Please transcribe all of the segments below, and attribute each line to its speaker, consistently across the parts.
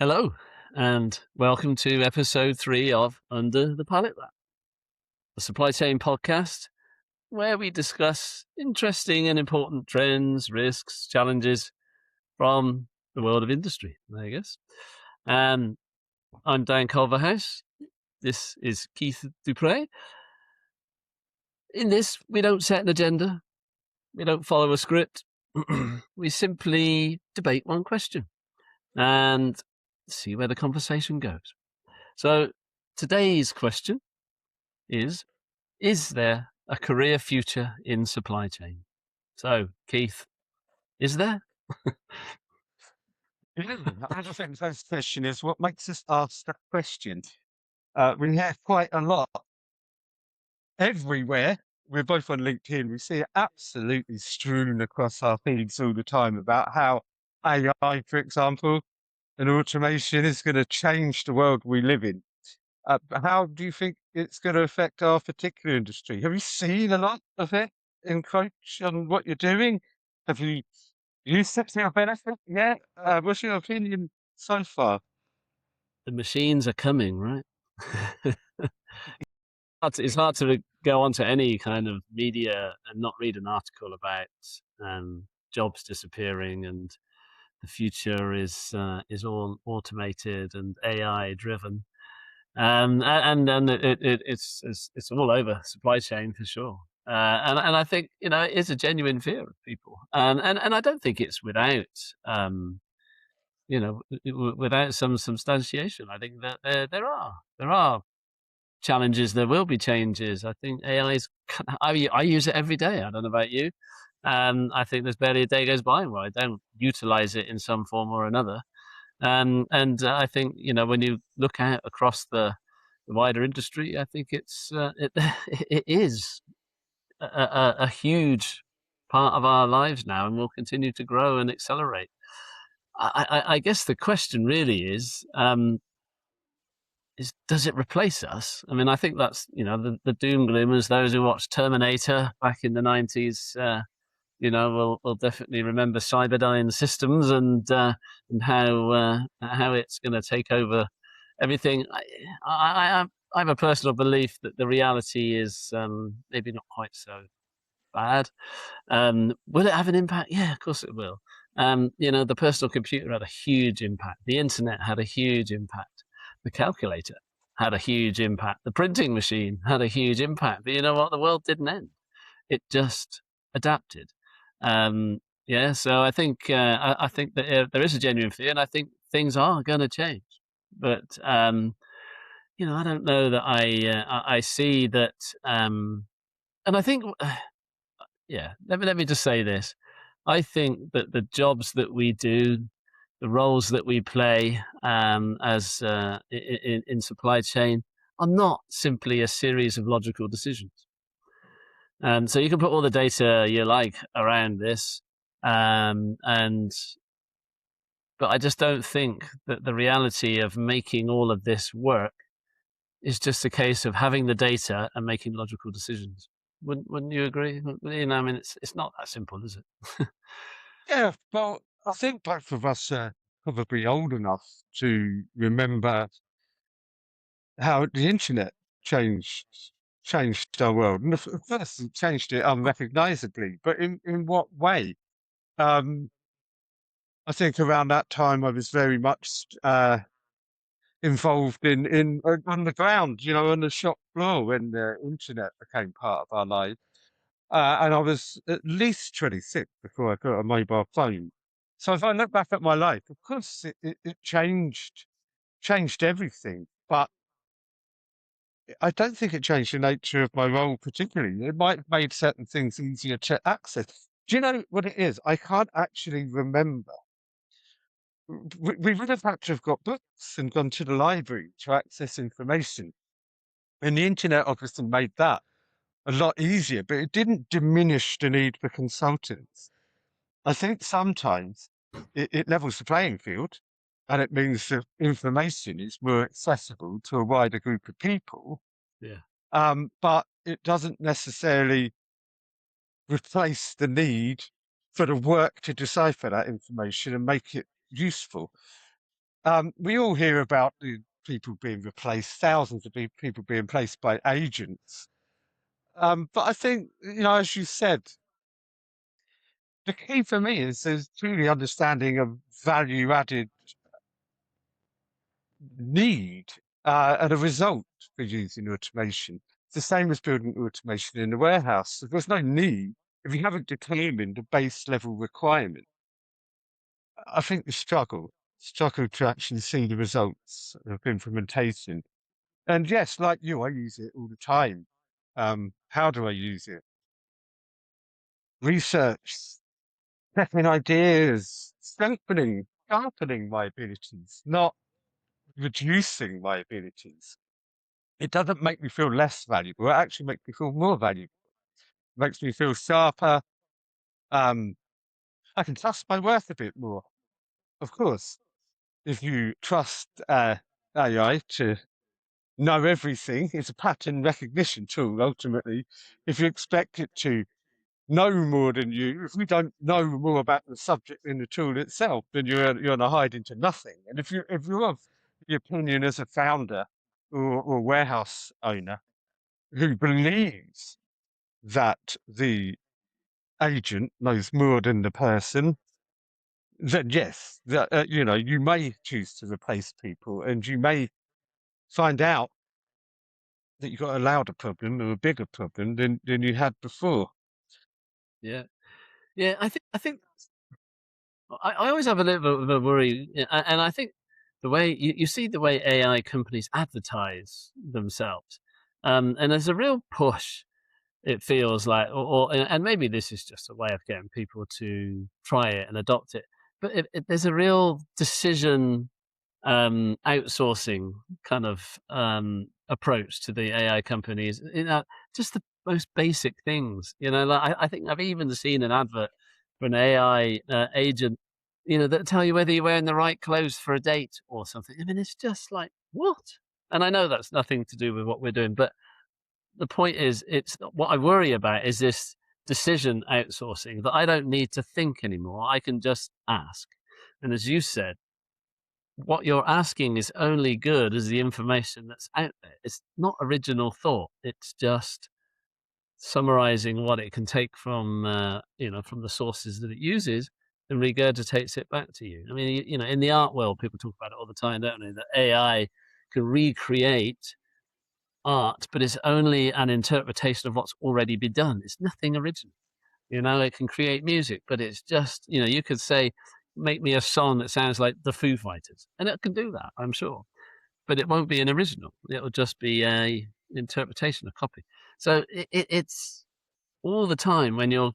Speaker 1: Hello, and welcome to episode 3 of Under the Pallet Wrap, the supply chain podcast where we discuss interesting and important trends, risks, challenges from the world of industry, I guess. I'm Dan Culverhouse. This is Keith Dupres. In this, we don't set an agenda, we don't follow a script. We simply debate one question and see where the conversation goes. So today's question is there a career future in supply chain? So, Keith, is there?
Speaker 2: I think the first question is what makes us ask that question? We have quite a lot everywhere. We're both on LinkedIn. We see it absolutely strewn across our feeds all the time about how AI, for example, and automation is going to change the world we live in. How do you think it's going to affect our particular industry? Have you seen a lot of it encroach on what you're doing? Have you used it to your benefit? Yeah. What's your opinion so far?
Speaker 1: The machines are coming, right? It's hard to go onto any kind of media and not read an article about jobs disappearing and the future is all automated and AI driven. And it's all over supply chain for sure. And I think it is a genuine fear of people, and I don't think it's without without some substantiation. I think that there are challenges. There will be changes. I think AI is. I use it every day. I don't know about you. I think there's barely a day goes by where I don't utilize it in some form or another. And I think when you look out across the wider industry, I think it is a huge part of our lives now, and will continue to grow and accelerate. I guess the question really is does it replace us? I mean, I think that's the doom gloomers, those who watched Terminator back in the 90s. Will definitely remember Cyberdyne Systems and how it's going to take over everything. I have a personal belief that the reality is maybe not quite so bad. Will it have an impact? Yeah, of course it will. The personal computer had a huge impact. The internet had a huge impact. The calculator had a huge impact. The printing machine had a huge impact. But you know what? The world didn't end. It just adapted. So I think that there is a genuine fear, and I think things are going to change. But I don't know that I see that. And I think, yeah, let me just say this. I think that the jobs that we do, the roles that we play as in supply chain, are not simply a series of logical decisions. So you can put all the data you like around this, but I just don't think that the reality of making all of this work is just a case of having the data and making logical decisions. Wouldn't you agree? I mean, it's not that simple, is it?
Speaker 2: Yeah, well, I think both of us are probably old enough to remember how the internet changed changed our world. And at first, it changed it unrecognizably, but in what way? Um, I think around that time, I was very much involved in on the ground, on the shop floor when the internet became part of our life. And I was at least 26 before I got a mobile phone. So if I look back at my life, of course, it changed everything. But I don't think it changed the nature of my role particularly. It might have made certain things easier to access. Do you know what it is? I can't actually remember. We would have had to have got books and gone to the library to access information. And the internet obviously made that a lot easier, but it didn't diminish the need for consultants. I think sometimes it levels the playing field, and it means that information is more accessible to a wider group of people.
Speaker 1: Yeah.
Speaker 2: But it doesn't necessarily replace the need for the work to decipher that information and make it useful. We all hear about the people being replaced, thousands of people being replaced by agents. But I think, as you said, the key for me is truly understanding of value added need and a result for using automation. It's the same as building automation in the warehouse. If there's no need, if you haven't determined a base level requirement, I think you struggle to actually see the results of implementation. And yes, like you, I use it all the time. How do I use it? Research, checking ideas, strengthening, sharpening my abilities, not reducing my abilities. It doesn't make me feel less valuable. It actually makes me feel more valuable. It makes me feel sharper. Um, I can trust my work a bit more. Of course, if you trust AI to know everything, it's a pattern recognition tool. Ultimately, if you expect it to know more than you, if we don't know more about the subject in the tool itself, then you're gonna hide into nothing. And if you're of the opinion as a founder or warehouse owner who believes that the agent knows more than the person, then yes, that you may choose to replace people, and you may find out that you've got a louder problem or a bigger problem than you had before.
Speaker 1: Yeah, yeah. I think I always have a little bit of a worry, and I think the way you see the way AI companies advertise themselves, and there's a real push. It feels like, and maybe this is just a way of getting people to try it and adopt it. But there's a real decision outsourcing kind of approach to the AI companies. Just the most basic things. Like I think I've even seen an advert for an AI agent, that tell you whether you're wearing the right clothes for a date or something. I mean, it's just like what? And I know that's nothing to do with what we're doing, but the point is, it's what I worry about is this decision outsourcing that I don't need to think anymore. I can just ask. And as you said, what you're asking is only good as the information that's out there. It's not original thought. It's just summarizing what it can take from from the sources that it uses and regurgitates it back to you. I mean, in the art world, people talk about it all the time, don't they? That AI can recreate art, but it's only an interpretation of what's already been done. It's nothing original. It can create music, but it's just, you could say, make me a song that sounds like the Foo Fighters, and it can do that, I'm sure, but it won't be an original. It'll just be a interpretation, a copy. So it's all the time when you're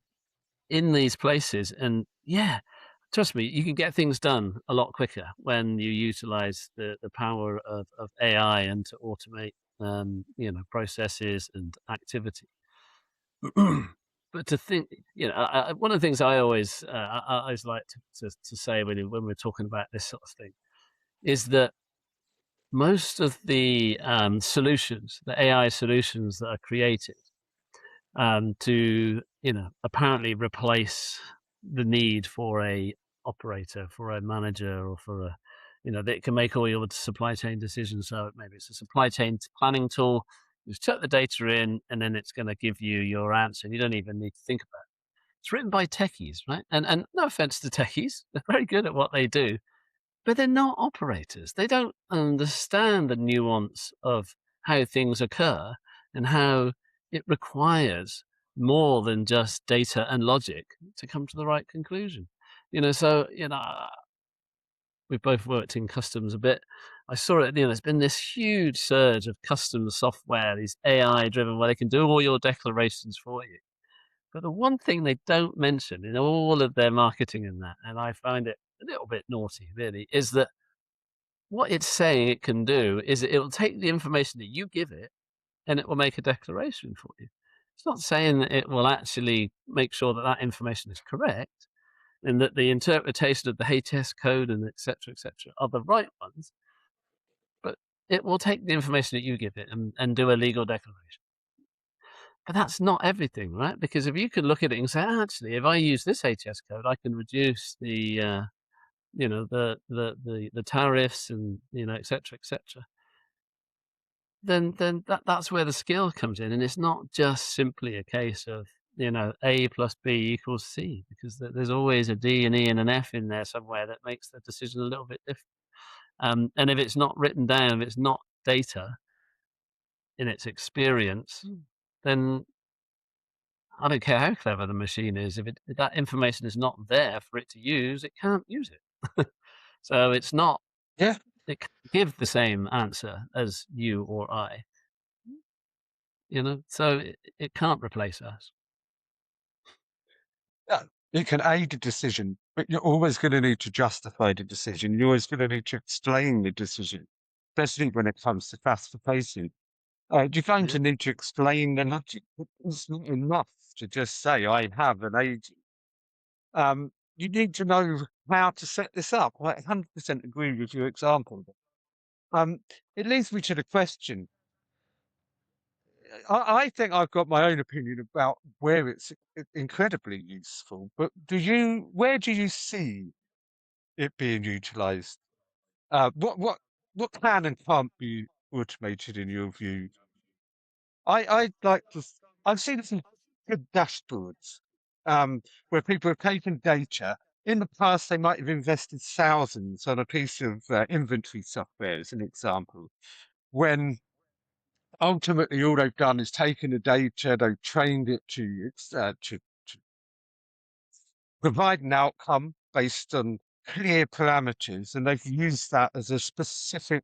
Speaker 1: in these places, and yeah, trust me, you can get things done a lot quicker when you utilize the power of AI and to automate, processes and activity. But to think, one of the things I always like to say when we're talking about this sort of thing is that most of the solutions, the AI solutions that are created to apparently replace the need for a operator, for a manager, or for a that can make all your supply chain decisions. So maybe it's a supply chain planning tool. You just chuck the data in, and then it's going to give you your answer. And you don't even need to think about it. It's written by techies, right? And no offense to techies, they're very good at what they do, but they're not operators. They don't understand the nuance of how things occur and how it requires more than just data and logic to come to the right conclusion. So we've both worked in customs a bit. I saw it. There's been this huge surge of custom software, these AI driven, where they can do all your declarations for you. But the one thing they don't mention in all of their marketing and that, and I find it a little bit naughty, really, is that what it's saying it can do is it will take the information that you give it and it will make a declaration for you. It's not saying that it will actually make sure that that information is correct and that the interpretation of the HTS code and et cetera, are the right ones, but it will take the information that you give it and do a legal declaration. But that's not everything, right? Because if you could look at it and say, actually, if I use this HTS code, I can reduce the the tariffs and, et cetera, et cetera, then that's where the skill comes in. And it's not just simply a case of, A plus B equals C, because there's always a D, an E, and an F in there somewhere that makes the decision a little bit different. And if it's not written down, if it's not data in its experience, then I don't care how clever the machine is. If that information is not there for it to use, it can't use it. So it's not
Speaker 2: Yeah.
Speaker 1: it can't give the same answer as you or I, so it can't replace us.
Speaker 2: Yeah, it can aid a decision, but you're always going to need to justify the decision. You're always going to need to explain the decision, especially when it comes to classification. You're going
Speaker 1: Yeah,
Speaker 2: to need to explain the logic. It's not enough to just say, I have an agent. You need to know how to set this up. I 100% agree with your example. Um, it leads me to the question. I think I've got my own opinion about where it's incredibly useful, but where do you see it being utilized? Uh, what what what can and can't be automated in your view? I'd like to. I've seen some good dashboards where people have taken data. In the past, they might have invested thousands on a piece of inventory software, as an example. When ultimately all they've done is taken the data, they've trained it to provide an outcome based on clear parameters, and they've used that as a specific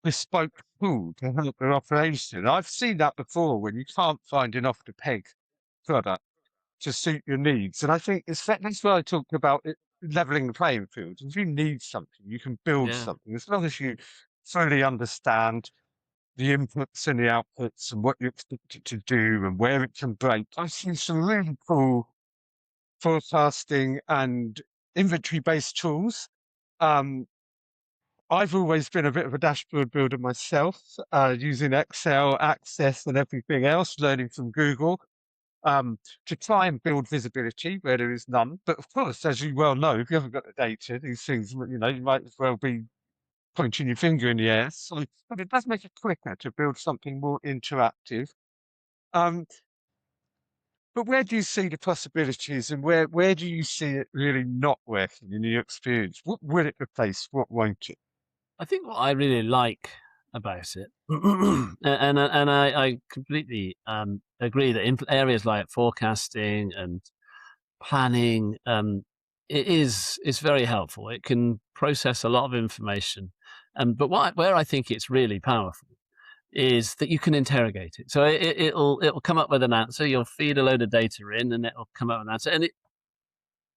Speaker 2: bespoke tool to help their operation. I've seen that before when you can't find an off the peg product to suit your needs. And I think that's why I talked about it leveling the playing field. If you need something, you can build
Speaker 1: yeah,
Speaker 2: something as long as you fully understand the inputs and the outputs and what you expect it to do and where it can break. I've seen some really cool forecasting and inventory based tools. Um, I've always been a bit of a dashboard builder myself, using Excel, Access, and everything else, learning from Google, to try and build visibility where there is none. But of course, as you well know, if you haven't got the data, these things, you might as well be pointing your finger in the air. So, but it does make it quicker to build something more interactive. Um, but where do you see the possibilities, and where do you see it really not working in your experience? What will it replace? What won't it?
Speaker 1: I think what I really like about it, and I completely agree that in areas like forecasting and planning, it's very helpful. It can process a lot of information, but where I think it's really powerful is that you can interrogate it. So it'll come up with an answer. You'll feed a load of data in, and it'll come up with an answer. And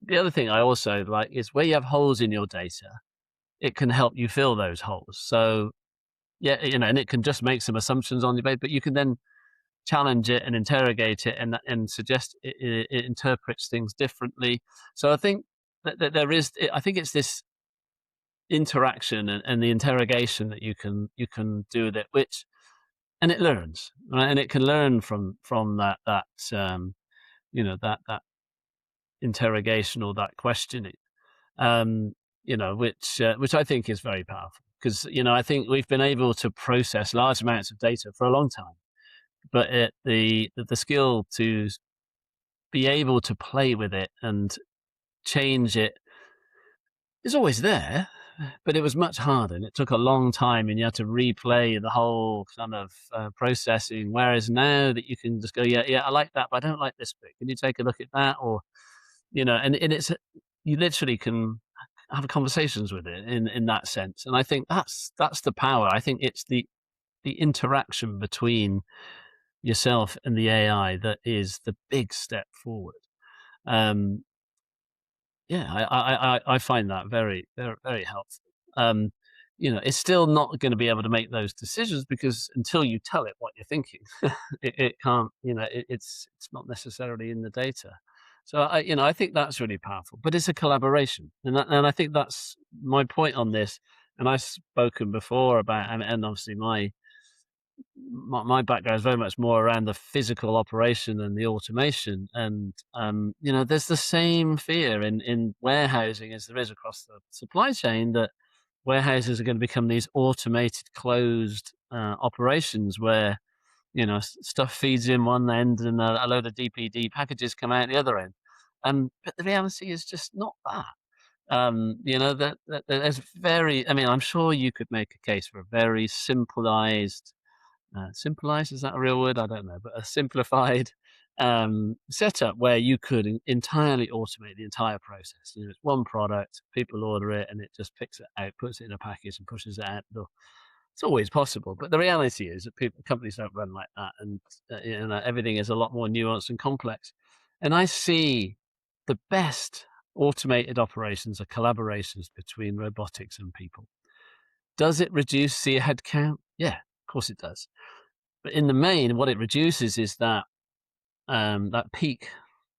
Speaker 1: the other thing I also like is where you have holes in your data, it can help you fill those holes. So yeah, and it can just make some assumptions on your base, but you can then challenge it and interrogate it, and suggest it interprets things differently. So I think that there is, I think it's this interaction and the interrogation that you can do with it, which and it learns, right? And it can learn from that interrogation or that questioning, which I think is very powerful, because I think we've been able to process large amounts of data for a long time, but the skill to be able to play with it and change it is always there, but it was much harder and it took a long time and you had to replay the whole kind of processing. Whereas now that you can just go, yeah, yeah, I like that, but I don't like this bit. Can you take a look at that? Or, and you literally can have conversations with it in that sense. And I think that's the power. I think it's the interaction between yourself and the AI that is the big step forward. Um, yeah, I find that very, very, very helpful. Um, it's still not going to be able to make those decisions, because until you tell it what you're thinking, it can't. It's not necessarily in the data. So I think that's really powerful. But it's a collaboration, and I think that's my point on this. And I've spoken before about, and obviously my my background is very much more around the physical operation and the automation. And, there's the same fear in warehousing as there is across the supply chain, that warehouses are going to become these automated, closed operations where, stuff feeds in one end and a load of DPD packages come out the other end. But the reality is just not that. That there's very, I mean, I'm sure you could make a case for a very simplified, is that a real word? I don't know, but a simplified setup where you could entirely automate the entire process. It's one product, people order it, and it just picks it out, puts it in a package, and pushes it out the door. It's always possible, but the reality is that companies don't run like that, and everything is a lot more nuanced and complex. And I see the best automated operations are collaborations between robotics and people. Does it reduce the headcount? Yeah, of course it does. But in the main, what it reduces is that peak.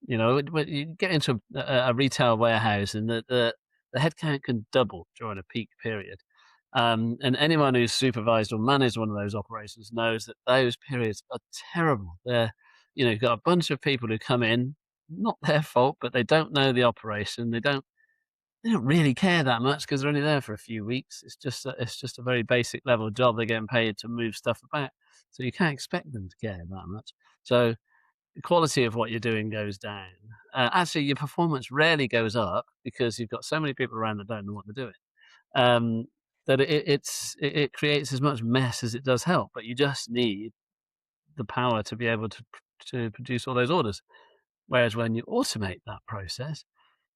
Speaker 1: When you get into a retail warehouse, and the headcount can double during a peak period. And anyone who's supervised or managed one of those operations knows that those periods are terrible. You've got a bunch of people who come in, not their fault, but they don't know the operation. They don't really care that much because they're only there for a few weeks. It's just a very basic level job. They're getting paid to move stuff about, so you can't expect them to care that much. So the quality of what you're doing goes down. Actually, your performance rarely goes up because you've got so many people around that don't know what they're doing. Um, that it creates as much mess as it does help. But you just need the power to be able to produce all those orders. Whereas when you automate that process,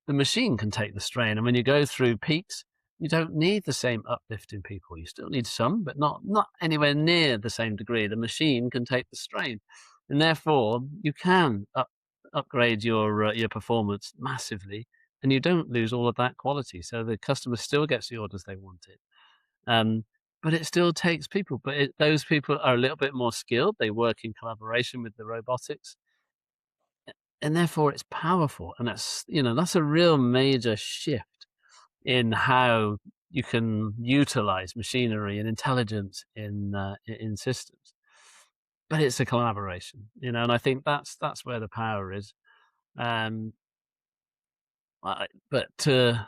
Speaker 1: the machine can take the strain. And when you go through peaks, you don't need the same uplift in people. You still need some, but not anywhere near the same degree. The machine can take the strain, and therefore you can upgrade your performance massively, and you don't lose all of that quality. So the customer still gets the orders they wanted. Um, but it still takes people. But those people are a little bit more skilled. They work in collaboration with the robotics, and therefore it's powerful. And that's a real major shift in how you can utilize machinery and intelligence in systems. But it's a collaboration, and I think that's where the power is. Um, but to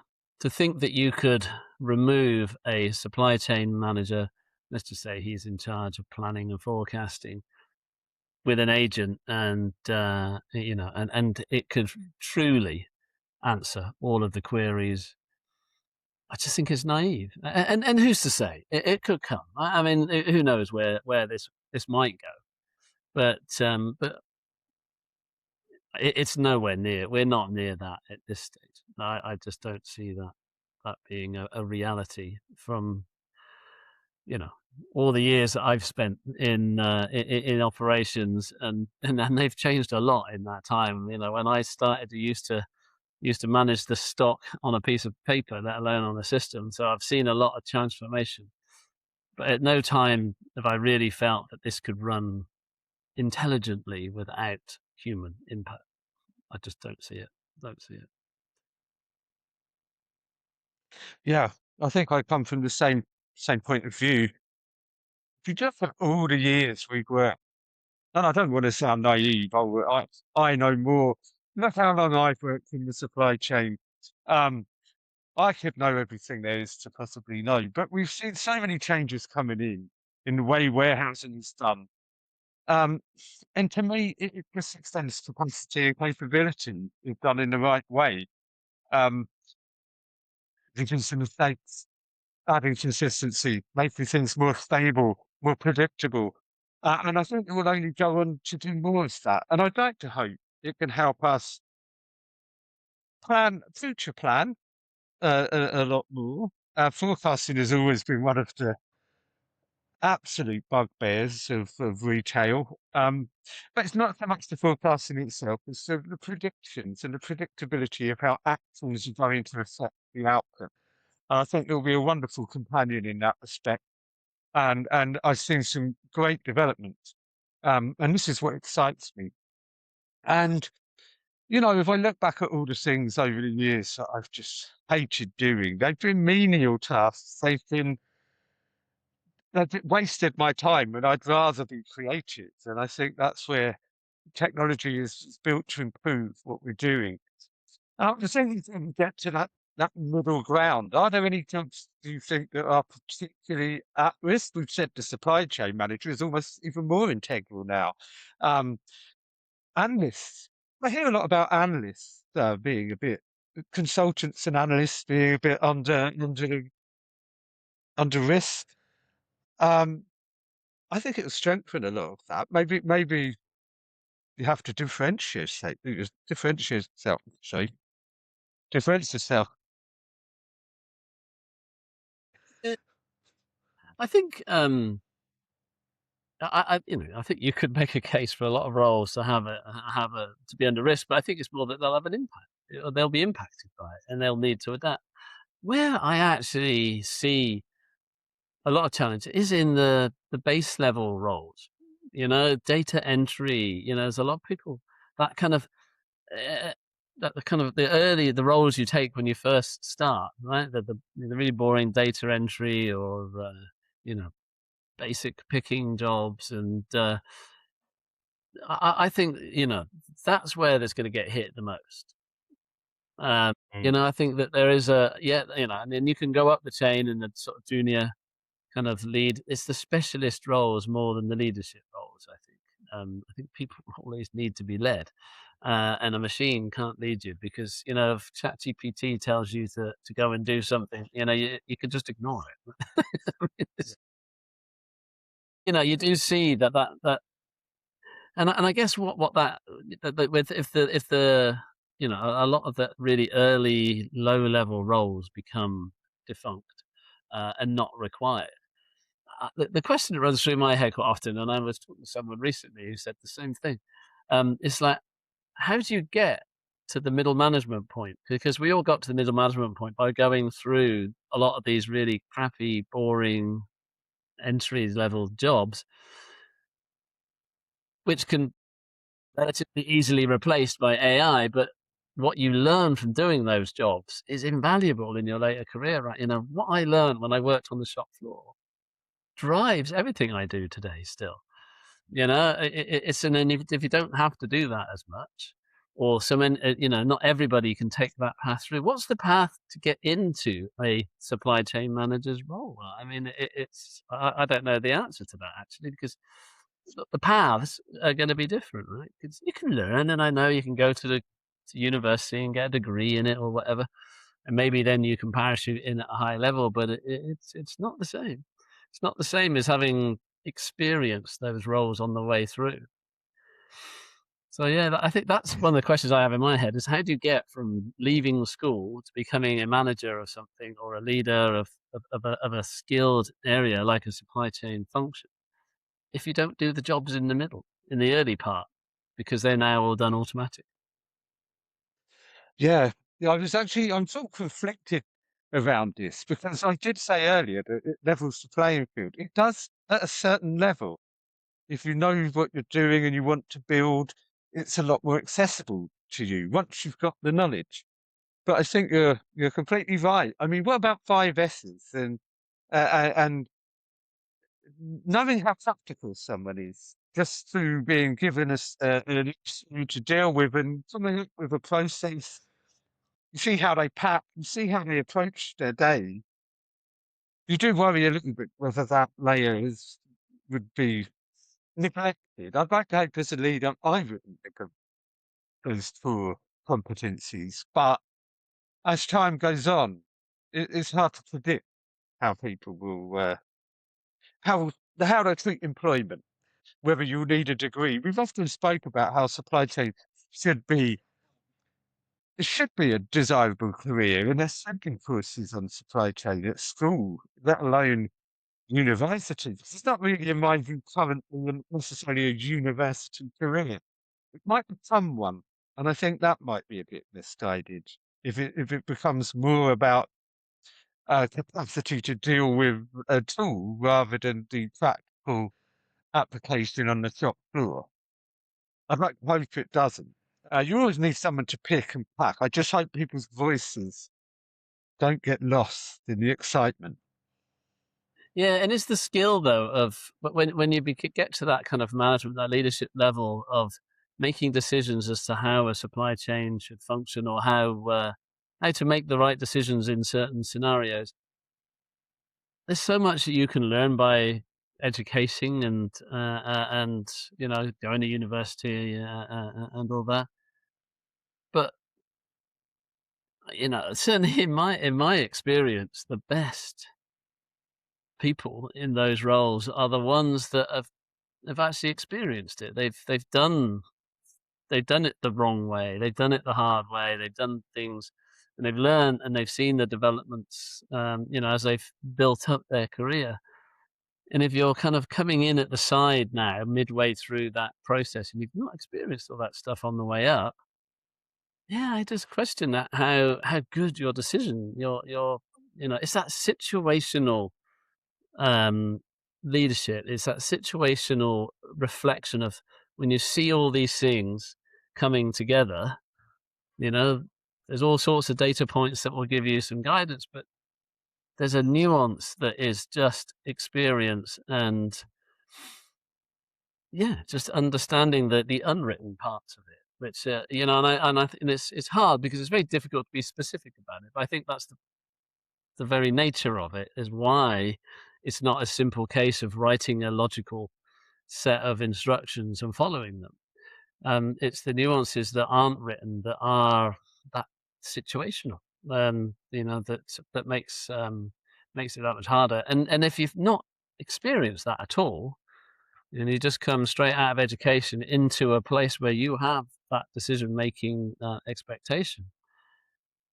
Speaker 1: think that you could remove a supply chain manager, let's just say he's in charge of planning and forecasting, with an agent, and it could truly answer all of the queries. I just think it's naive, and who's to say it could come? I mean, who knows where this might go? But it's nowhere near. We're not near that at this stage. I just don't see that being a reality from you know all the years that I've spent in operations, and they've changed a lot in that time. When I started, used to manage the stock on a piece of paper, let alone on a system. So I've seen a lot of transformation, but at no time have I really felt that this could run intelligently without human input. I just don't see it. Don't see it.
Speaker 2: Yeah, I think I come from the same point of view. If you just look at all the years we've worked, and I don't want to sound naive, I know more. Look how long I've worked in the supply chain. Um, I could know everything there is to possibly know, but we've seen so many changes coming in the way warehousing is done. Um, and to me, it just extends capacity and capability if done in the right way. Um, reducing mistakes, adding consistency, making things more stable, more predictable. And I think it will only go on to do more of that. And I'd like to hope it can help us future plan a lot more. Forecasting has always been one of the absolute bugbears of retail. But it's not so much the forecasting itself, it's the predictions and the predictability of how actions are going to affect the outcome. And I think it'll be a wonderful companion in that respect. And I've seen some great developments. And this is what excites me. And if I look back at all the things over the years that I've just hated doing, they've been menial tasks. They've been that it wasted my time, and I'd rather be creative. And I think that's where technology is built to improve what we're doing. I was thinking to get to that middle ground. Are there any jobs do you think that are particularly at risk? We've said the supply chain manager is almost even more integral now. Um, Analysts. I hear a lot about analysts being a bit consultants and analysts being a bit under risk. Um, I think it'll strengthen a lot of that. Maybe you have to differentiate yourself. Sorry, differentiate yourself.
Speaker 1: I think I think you could make a case for a lot of roles to to be under risk, but I think it's more that they'll have an impact. They'll be impacted by it, and they'll need to adapt. Where I actually see a lot of challenge is in the base level roles. Data entry. There's a lot of people that kind of uh, that the kind of the roles you take when you first start, right? The really boring data entry or you know basic picking jobs, and I think that's where there's going to get hit the most.
Speaker 2: Mm.
Speaker 1: I think that there is and then you can go up the chain in the sort of junior kind of lead. It's the specialist roles more than the leadership roles. I think people always need to be led, and a machine can't lead you because if ChatGPT tells you to go and do something, you could just ignore it. You do see that. And I guess what that with if the a lot of the really early low level roles become defunct and not required. The question that runs through my head quite often, and I was talking to someone recently who said the same thing. It's like, how do you get to the middle management point? Because we all got to the middle management point by going through a lot of these really crappy, boring entry level jobs, which can relatively easily replaced by AI, but what you learn from doing those jobs is invaluable in your later career, right? What I learned when I worked on the shop floor drives everything I do today still. It's and if you don't have to do that as much, or not everybody can take that path through. What's the path to get into a supply chain manager's role? I mean, I don't know the answer to that actually because the paths are going to be different, right? 'Cause you can learn, and I know you can go to university and get a degree in it or whatever, and maybe then you can parachute in at a high level, but it's not the same. It's not the same as having experienced those roles on the way through. So yeah, I think that's one of the questions I have in my head is how do you get from leaving school to becoming a manager of something or a leader of a skilled area like a supply chain function if you don't do the jobs in the middle, in the early part, because they're now all done automatic.
Speaker 2: Yeah, yeah. I'm sort of conflicted around this because I did say earlier that it levels the playing field. It does at a certain level. If you know what you're doing and you want to build, it's a lot more accessible to you once you've got the knowledge. But I think you're completely right. I mean, what about five S's and knowing how practical someone is just through being given an issue to deal with and coming up with a process. You see how they pack, you see how they approach their day. You do worry a little bit whether that layer would be neglected. I'd like to hope as a leader I wouldn't think of those four competencies, but as time goes on, it's hard to predict how people will how how they treat employment, whether you need a degree. We've often spoke about how supply chain should be it should be a desirable career, and there's sending courses on supply chain at school, let alone university. It's not really, in my view, currently necessarily a university career. It might become one, and I think that might be a bit misguided if it becomes more about capacity to deal with a tool rather than the practical application on the shop floor. I'd like to hope it doesn't. You always need someone to pick and pack. I just hope people's voices don't get lost in the excitement.
Speaker 1: Yeah, and it's the skill though of but when you get to that kind of management, that leadership level of making decisions as to how a supply chain should function or how to make the right decisions in certain scenarios. There's so much that you can learn by educating and going to university and all that. But certainly in my experience, the best people in those roles are the ones that have actually experienced it. They've done it the wrong way. They've done it the hard way. They've done things and they've learned and they've seen the developments, as they've built up their career. And if you're kind of coming in at the side now, midway through that process, and you've not experienced all that stuff on the way up, yeah, I just question that how good your decision, it's that situational um, leadership. It's that situational reflection of when you see all these things coming together. You know, there's all sorts of data points that will give you some guidance, but there's a nuance that is just experience and yeah, just understanding the unwritten parts of it. Which and it's hard because it's very difficult to be specific about it. But I think that's the very nature of it is why it's not a simple case of writing a logical set of instructions and following them. It's the nuances that aren't written that are that situational. That makes it that much harder. And if you've not experienced that at all, and you just come straight out of education into a place where you have that decision making expectation,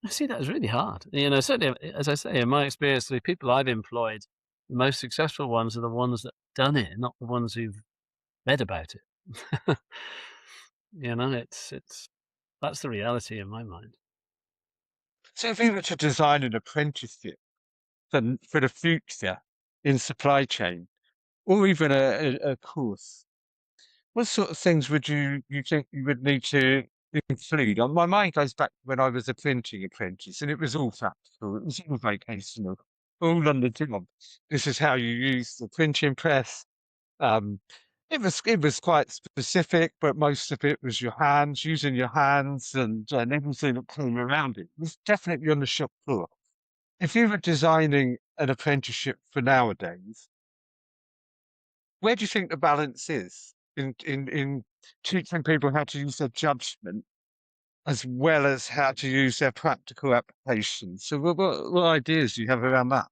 Speaker 1: I see that as really hard. Certainly, as I say, in my experience, the people I've employed, the most successful ones are the ones that done it, not the ones who've read about it. It's that's the reality in my mind.
Speaker 2: So if you were to design an apprenticeship for the future in supply chain, or even a course, what sort of things would you think you would need to include? My mind goes back to when I was a printing apprentice, and it was all practical. It was all vocational, all on the job. This is how you use the printing press. Um, it was quite specific, but most of it was your hands, using your hands, and everything that came around it. It was definitely on the shop floor. If you were designing an apprenticeship for nowadays, where do you think the balance is in teaching people how to use their judgment as well as how to use their practical applications? So what ideas do you have around that?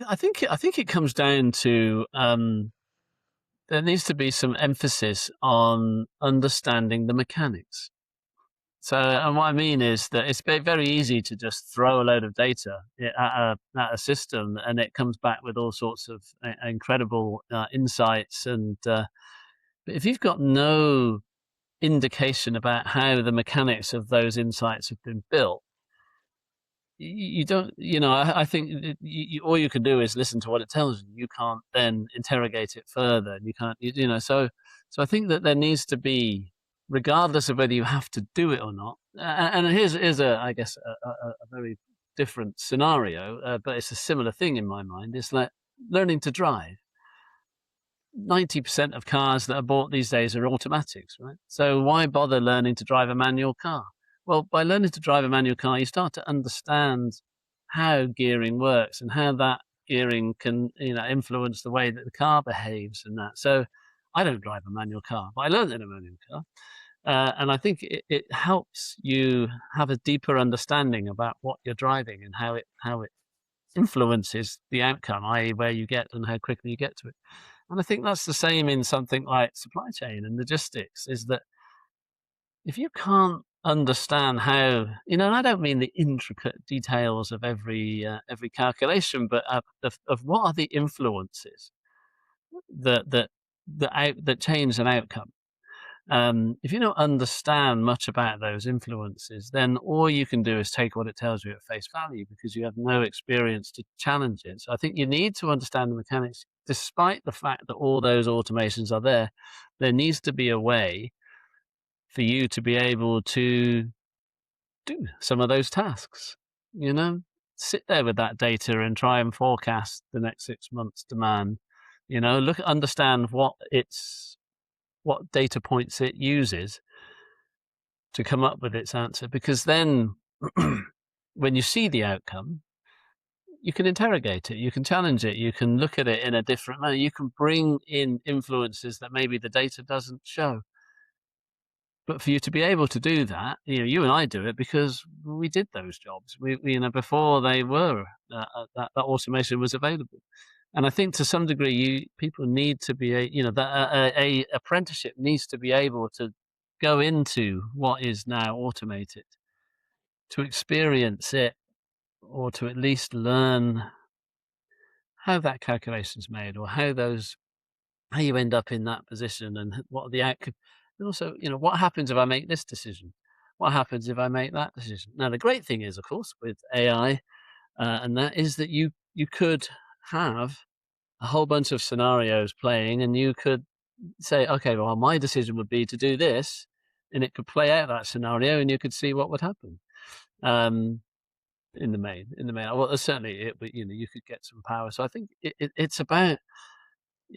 Speaker 1: I think it comes down to there needs to be some emphasis on understanding the mechanics. So, and what I mean is that it's very easy to just throw a load of data at a system, and it comes back with all sorts of incredible insights. But if you've got no indication about how the mechanics of those insights have been built, you don't. I think all you can do is listen to what it tells you. You can't then interrogate it further. And you can't. So I think that there needs to be, regardless of whether you have to do it or not. And here's I guess a very different scenario, but it's a similar thing in my mind. It's like learning to drive. 90% of cars that are bought these days are automatics, right? So why bother learning to drive a manual car? Well, by learning to drive a manual car, you start to understand how gearing works and how that gearing can, influence the way that the car behaves and that. So I don't drive a manual car, but I learned in a manual car. And I think it helps you have a deeper understanding about what you're driving and how it influences the outcome, i.e., where you get and how quickly you get to it. And I think that's the same in something like supply chain and logistics, is that if you can't understand how, and I don't mean the intricate details of every calculation, but of what are the influences that change an outcome. If you don't understand much about those influences, then all you can do is take what it tells you at face value because you have no experience to challenge it. So I think you need to understand the mechanics, despite the fact that all those automations are there. There needs to be a way for you to be able to do some of those tasks, you know? sit there with that data and try and forecast the next 6 months' demand. Understand what data points it uses to come up with its answer, because then when you see the outcome, you can interrogate it, you can challenge it, you can look at it in a different manner, you can bring in influences that maybe the data doesn't show. But for you to be able to do that, you and I do it because we did those jobs. Before they were that automation was available. And I think to some degree, people need to be, that a apprenticeship needs to be able to go into what is now automated, to experience it, or to at least learn how that calculation's made, or how you end up in that position, and what are the outcome. And also, what happens if I make this decision? What happens if I make that decision? Now, the great thing is, of course, with AI, and that is that you could have a whole bunch of scenarios playing, and you could say, okay, well, my decision would be to do this, and it could play out that scenario, and you could see what would happen. In the main, well, certainly, you could get some power. So I think it's about,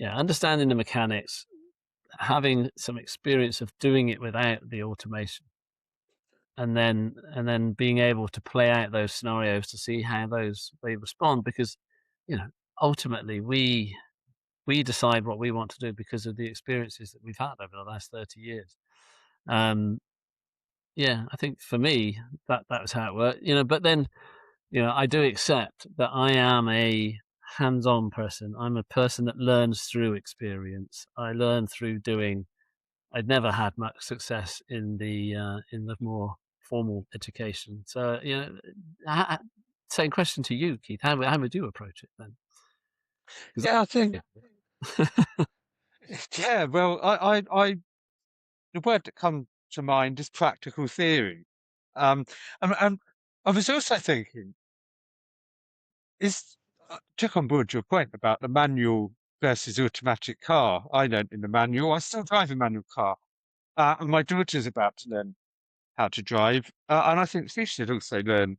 Speaker 1: understanding the mechanics, having some experience of doing it without the automation, and then being able to play out those scenarios to see how they respond, because ultimately we decide what we want to do because of the experiences that we've had over the last 30 years. I think for me that was how it worked. But then I do accept that I am a hands-on person. I'm a person that learns through experience. I learn through doing. I'd never had much success in the more formal education. So, same question to you, Keith. How would you approach it then?
Speaker 2: Yeah, I think, yeah, well, the word that comes to mind is practical theory. And I was also thinking, is took on board your point about the manual versus automatic car. I learned in the manual. I still drive a manual car, and my daughter's about to learn how to drive, and I think she should also learn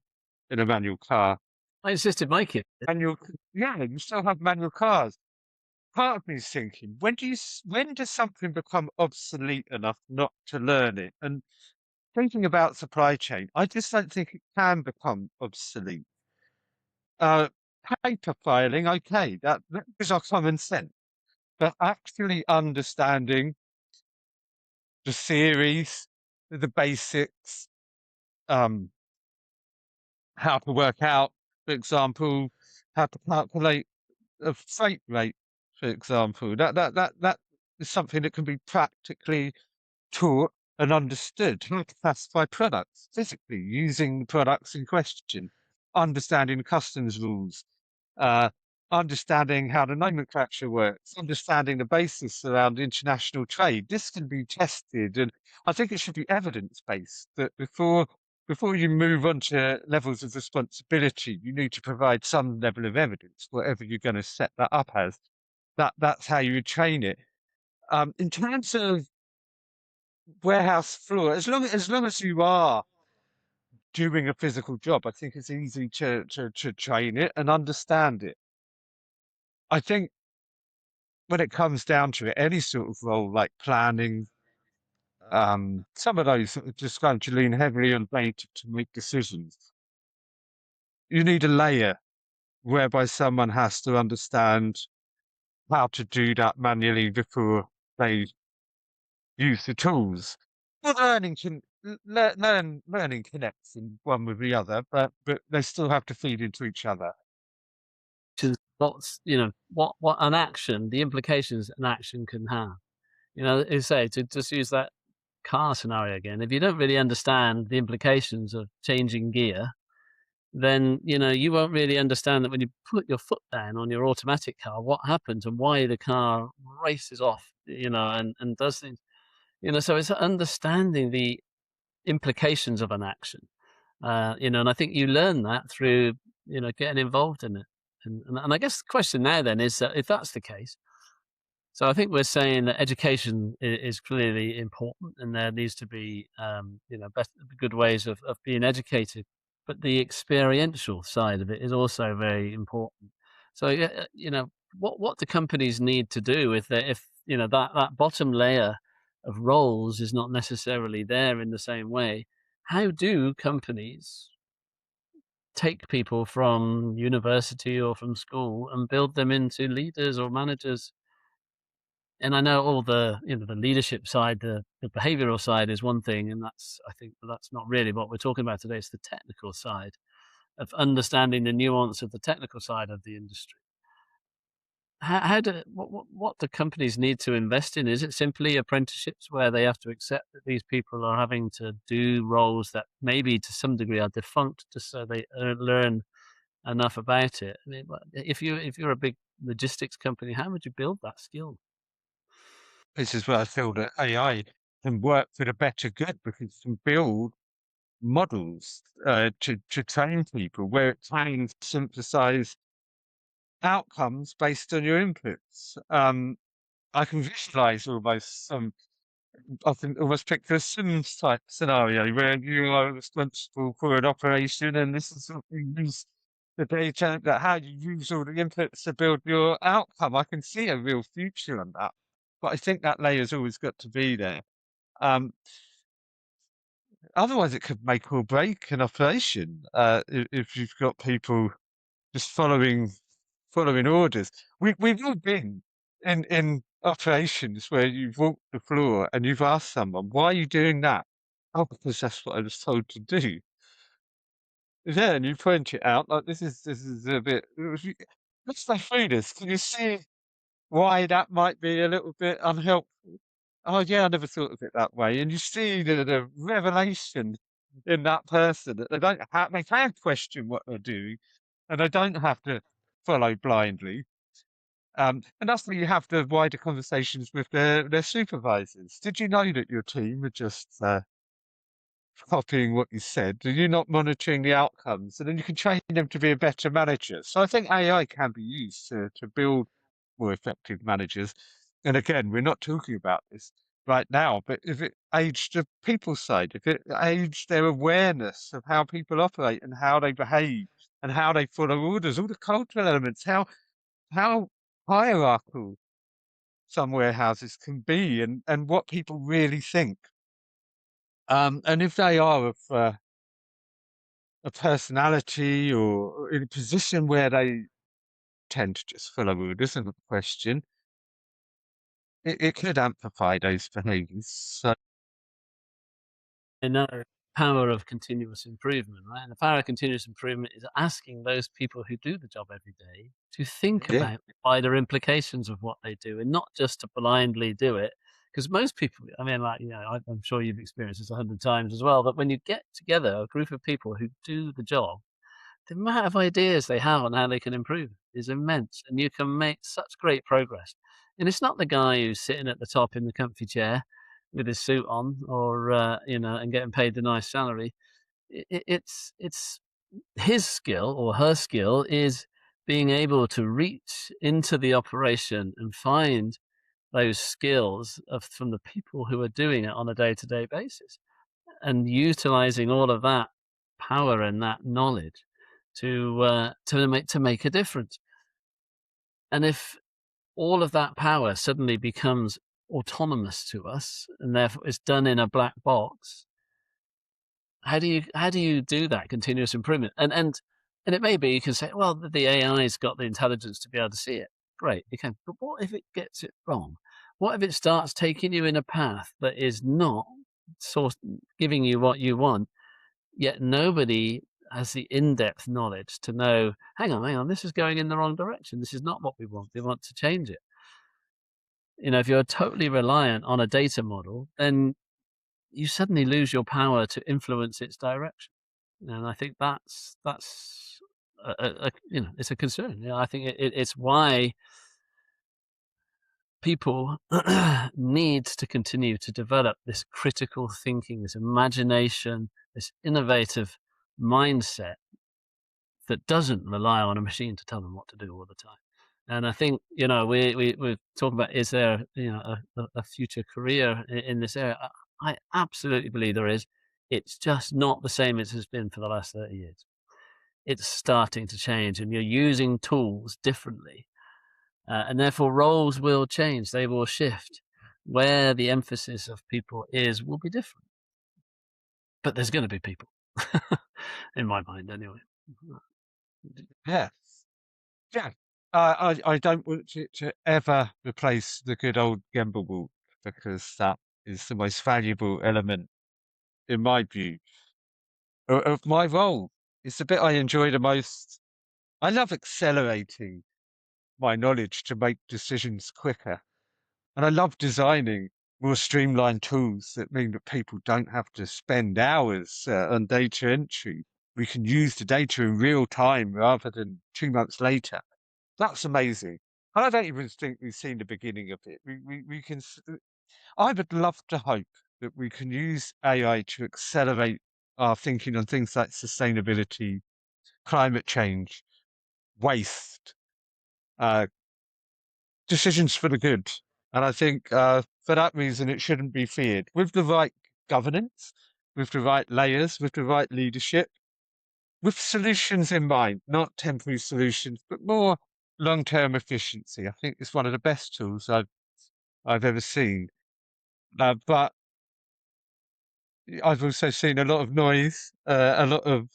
Speaker 2: in a manual car.
Speaker 1: I insisted my kid.
Speaker 2: Manual, yeah, you still have manual cars. Part of me is thinking, when does something become obsolete enough not to learn it? And thinking about supply chain, I just don't think it can become obsolete. Uh, Paper filing, okay, that is our common sense, but actually understanding the theories, the basics, um, how to work out, for example, how to calculate a freight rate, for example, that is something that can be practically taught and understood. How to classify products physically using the products in question, understanding customs rules, uh, understanding how the nomenclature works, understanding the basis around international trade. This can be tested, and I think it should be evidence-based, that before you move on to levels of responsibility, you need to provide some level of evidence, whatever you're going to set that up as. That's how you train it. In terms of warehouse floor, as long as you are doing a physical job, I think it's easy to train it and understand it. I think when it comes down to it, any sort of role like planning, some of those are just going to lean heavily on data to make decisions. You need a layer whereby someone has to understand how to do that manually before they use the tools. Well, learning connects in one with the other, but they still have to feed into each other.
Speaker 1: What's what an action, the implications an action can have. As I say, to just use that car scenario again, if you don't really understand the implications of changing gear, then you won't really understand that when you put your foot down on your automatic car, what happens and why the car races off, and does things. So it's understanding the implications of an action, and I think you learn that through getting involved in it. And I guess the question now then is that if that's the case, so I think we're saying that education is clearly important, and there needs to be, good ways of being educated. but the experiential side of it is also very important. So, yeah, what do companies need to do if that bottom layer of roles is not necessarily there in the same way? How do companies take people from university or from school and build them into leaders or managers? And I know all the leadership side, the behavioral side is one thing, and I think that's not really what we're talking about today. It's the technical side of understanding the nuance of the technical side of the industry. How do what do companies need to invest in? Is it simply apprenticeships where they have to accept that these people are having to do roles that maybe to some degree are defunct, just so they learn enough about it? I mean, if you're a big logistics company, how would you build that skill?
Speaker 2: This is where I feel that AI can work for the better good because it can build models to train people where it can synthesize outcomes based on your inputs. I can visualize almost I can almost picture a Sims type scenario where you are responsible for an operation and this is what you use the data, that how you use all the inputs to build your outcome. I can see a real future on that. But I think that layer's always got to be there. Um, Otherwise, it could make or break an operation if you've got people just following orders. We've all been in operations where you've walked the floor and you've asked someone, "Why are you doing that?" Oh, because that's what I was told to do. Yeah, and you point it out like this is a bit. Let's go through this. Can you see why that might be a little bit unhelpful? Oh yeah, I never thought of it that way. And you see the revelation in that person that they can question what they're doing and they don't have to follow blindly. And that's where you have the wider conversations with their supervisors. Did you know that your team are just copying what you said? Are you not monitoring the outcomes? And then you can train them to be a better manager. So I think AI can be used to build more effective managers. And again, we're not talking about this right now, but if it aids the people side, if it aids their awareness of how people operate and how they behave and how they follow orders, all the cultural elements, how hierarchical some warehouses can be and what people really think. And if they are of a personality or in a position where they tend to just follow orders and not question, it could amplify those behaviors. So,
Speaker 1: I know power of continuous improvement, right? And the power of continuous improvement is asking those people who do the job every day to think
Speaker 2: yeah,
Speaker 1: about the wider implications of what they do and not just to blindly do it. Because most people, I mean, like, I'm sure you've experienced this 100 times as well, that when you get together a group of people who do the job, the amount of ideas they have on how they can improve is immense, and you can make such great progress. And it's not the guy who's sitting at the top in the comfy chair with his suit on, or and getting paid a nice salary. It's his skill or her skill is being able to reach into the operation and find those skills from the people who are doing it on a day to day basis and utilizing all of that power and that knowledge to make a difference. And if all of that power suddenly becomes autonomous to us and therefore is done in a black box, how do you do that continuous improvement? And it may be you can say, well, the AI's got the intelligence to be able to see it. Great, you can. But what if it gets it wrong? What if it starts taking you in a path that is not sort giving you what you want? Yet nobody has the in-depth knowledge to know, hang on, this is going in the wrong direction. This is not what we want. We want to change it. If you're totally reliant on a data model, then you suddenly lose your power to influence its direction. And I think that's it's a concern. I think it's why people need to continue to develop this critical thinking, this imagination, this innovative mindset that doesn't rely on a machine to tell them what to do all the time. And I think we're talking about, is there a future career in this area? I absolutely believe there is. it's just not the same as it has been for the last 30 years. It's starting to change, and you're using tools differently. And therefore, roles will change, they will shift. Where the emphasis of people is will be different. But there's going to be people, in my mind, anyway.
Speaker 2: Yeah. Yeah. I don't want it to ever replace the good old Gemba walk because that is the most valuable element, in my view, of my role. It's the bit I enjoy the most. I love accelerating my knowledge to make decisions quicker. And I love designing more streamlined tools that mean that people don't have to spend hours on data entry. We can use the data in real time rather than 2 months later. That's amazing. And I don't even think we've seen the beginning of it. We can. I would love to hope that we can use AI to accelerate our thinking on things like sustainability, climate change, waste, uh, decisions for the good. And I think for that reason, it shouldn't be feared. With the right governance, with the right layers, with the right leadership, with solutions in mind, not temporary solutions, but more long-term efficiency. I think it's one of the best tools I've ever seen. But I've also seen a lot of noise, a lot of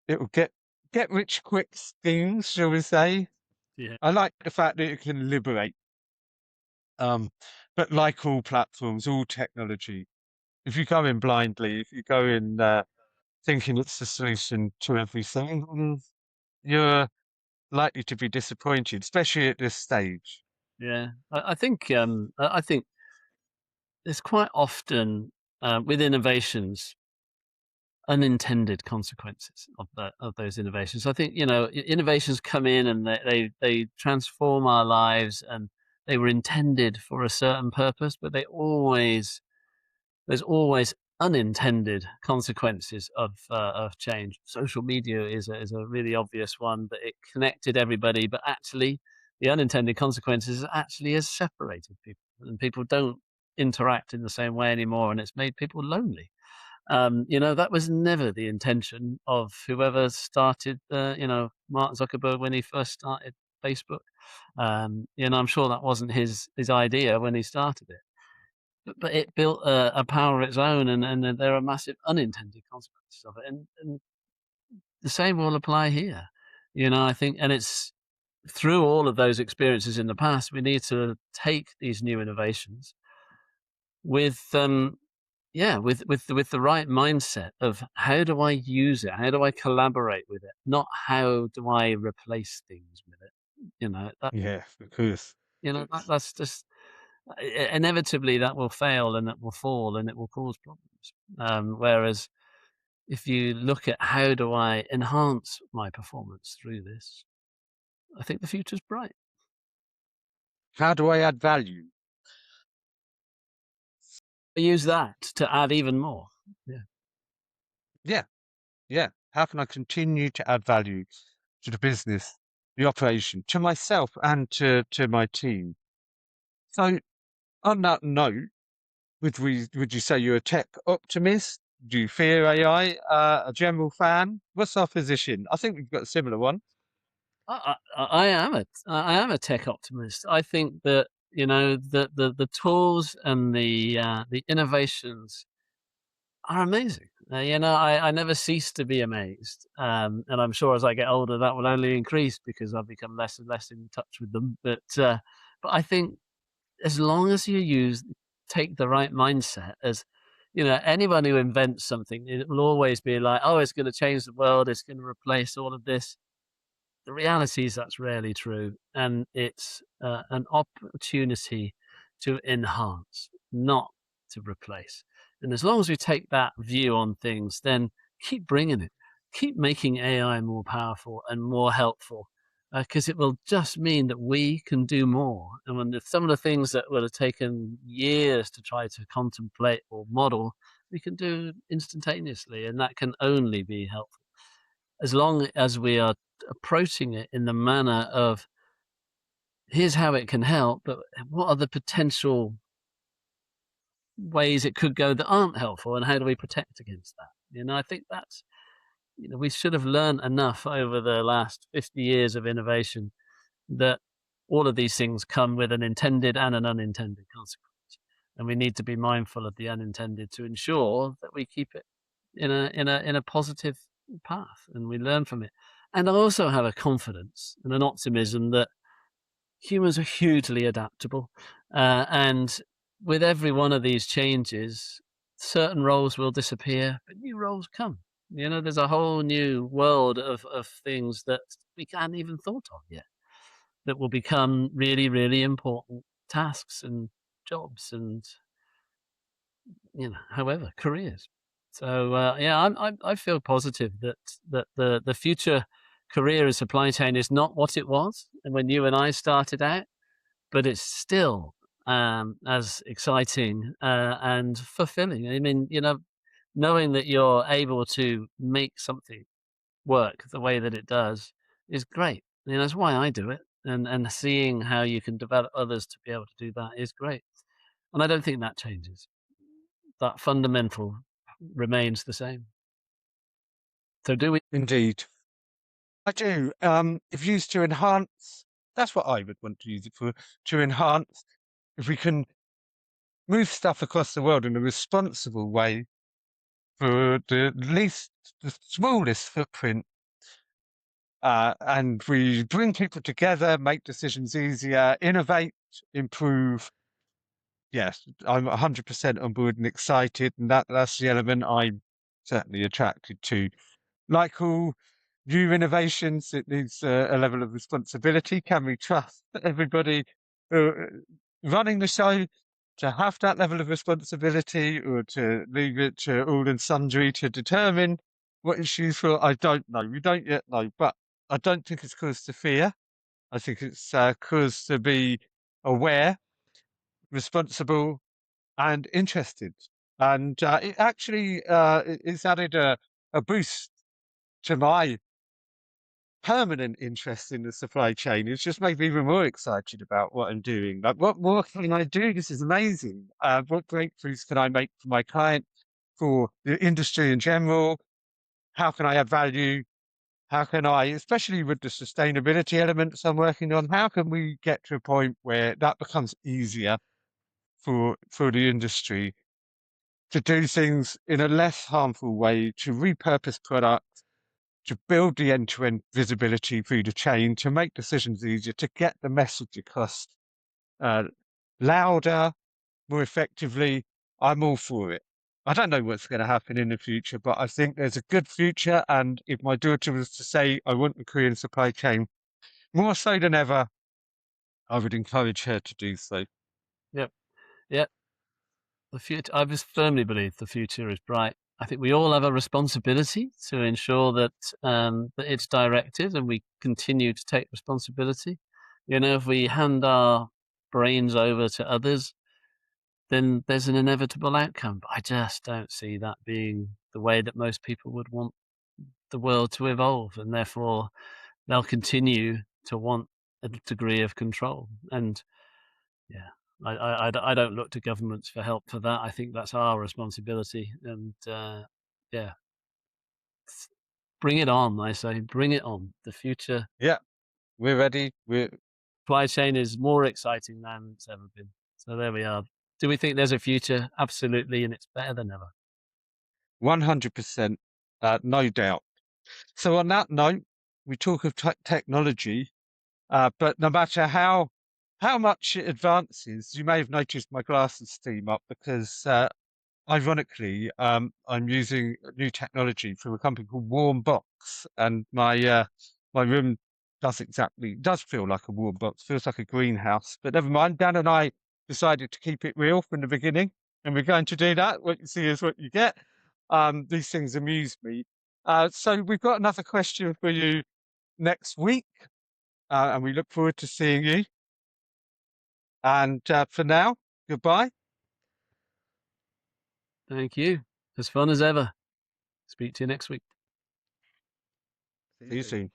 Speaker 2: it will get rich quick schemes, shall we say?
Speaker 1: Yeah.
Speaker 2: I like the fact that it can liberate. But like all platforms, all technology, if you go in blindly, if you go in thinking it's the solution to everything, you're likely to be disappointed, especially at this stage.
Speaker 1: Yeah. I think there's quite often with innovations unintended consequences of those innovations. I think innovations come in and they transform our lives, and they were intended for a certain purpose, but there's always unintended consequences of change. Social media is a really obvious one, but it connected everybody, but actually the unintended consequences actually has separated people, and people don't interact in the same way anymore, and it's made people lonely. That was never the intention of whoever started, Mark Zuckerberg when he first started Facebook. I'm sure that wasn't his idea when he started it, but it built a power of its own, and there are massive unintended consequences of it, and the same will apply here. I think, and it's through all of those experiences in the past, we need to take these new innovations with with the right mindset of how do I use it? How do I collaborate with it? Not how do I replace things with it? You know, that
Speaker 2: Yeah, because
Speaker 1: that's just inevitably that will fail, and it will fall, and it will cause problems. Whereas if you look at how do I enhance my performance through this, I think the future's bright.
Speaker 2: how do I add value?
Speaker 1: Use that to add even more. Yeah.
Speaker 2: Yeah, yeah. How can I continue to add value to the business, the operation, to myself and to my team? So on that note, would you say you're a tech optimist? Do you fear AI? A general fan? What's our position? I think we've got a similar one.
Speaker 1: I am a tech optimist. I think that the tools and the innovations are amazing. I never cease to be amazed, and I'm sure as I get older that will only increase because I've become less and less in touch with them. But I think as long as take the right mindset, as anyone who invents something, it will always be like, oh, it's going to change the world, it's going to replace all of this. The reality is that's rarely true, and it's an opportunity to enhance, not to replace. And as long as we take that view on things, then keep bringing it, keep making AI more powerful and more helpful, because it will just mean that we can do more. And when some of the things that would have taken years to try to contemplate or model, we can do instantaneously, and that can only be helpful as long as we are approaching it in the manner of here's how it can help, but what are the potential ways it could go that aren't helpful, and how do we protect against that? I think that's, we should have learned enough over the last 50 years of innovation that all of these things come with an intended and an unintended consequence. And we need to be mindful of the unintended to ensure that we keep it in a positive path and we learn from it. And I also have a confidence and an optimism that humans are hugely adaptable. And with every one of these changes, certain roles will disappear, but new roles come. There's a whole new world of things that we can't even thought of yet that will become really, really important tasks and jobs and, however, careers. So yeah, I feel positive that the future career in supply chain is not what it was and when you and I started out, but it's still as exciting and fulfilling. I mean, knowing that you're able to make something work the way that it does is great. That's why I do it, and seeing how you can develop others to be able to do that is great. And I don't think that changes. That fundamental remains the same. So do we?
Speaker 2: Indeed. I do. If used to enhance, that's what I would want to use it for, to enhance. If we can move stuff across the world in a responsible way for the smallest footprint, and we bring people together, make decisions easier, innovate, improve. Yes, I'm 100% on board and excited, and that's the element I'm certainly attracted to. Like all new innovations, it needs a level of responsibility. Can we trust everybody uh, running the show to have that level of responsibility, or to leave it to all and sundry to determine what is useful? I don't know. We don't yet know, but I don't think it's cause to fear. I think it's cause to be aware, responsible, and interested. And it actually it's added a boost to my permanent interest in the supply chain. It's just made me even more excited about what I'm doing. Like, what more can I do? This is amazing. What breakthroughs can I make for my client, for the industry in general? How can I add value? How can I, especially with the sustainability elements I'm working on, how can we get to a point where that becomes easier for the industry to do things in a less harmful way, to repurpose products, to build the end-to-end visibility through the chain, to make decisions easier, to get the message across uh, louder, more effectively? I'm all for it. I don't know what's going to happen in the future, but I think there's a good future. And if my daughter was to say, I want a career in supply chain, more so than ever, I would encourage her to do so.
Speaker 1: Yep. Yep. The future. I just firmly believe the future is bright. I think we all have a responsibility to ensure that it's directed, and we continue to take responsibility. If we hand our brains over to others, then there's an inevitable outcome. But I just don't see that being the way that most people would want the world to evolve, and therefore they'll continue to want a degree of control. And yeah, I don't look to governments for help for that. I think that's our responsibility. And yeah, bring it on. I say, bring it on. The future
Speaker 2: Yeah, we're ready. We're
Speaker 1: supply chain is more exciting than it's ever been. So there we are. Do we think there's a future? Absolutely, and it's better than ever.
Speaker 2: 100%, no doubt. So on that note, we talk of technology, but no matter how much it advances, you may have noticed my glasses steam up because ironically, I'm using new technology from a company called Warm Box, and my room does feel like a warm box, feels like a greenhouse. But never mind. Dan and I decided to keep it real from the beginning, and we're going to do that. What you see is what you get. These things amuse me. So we've got another question for you next week, and we look forward to seeing you. And for now, goodbye.
Speaker 1: Thank you. As fun as ever. Speak to you next week.
Speaker 2: See you soon.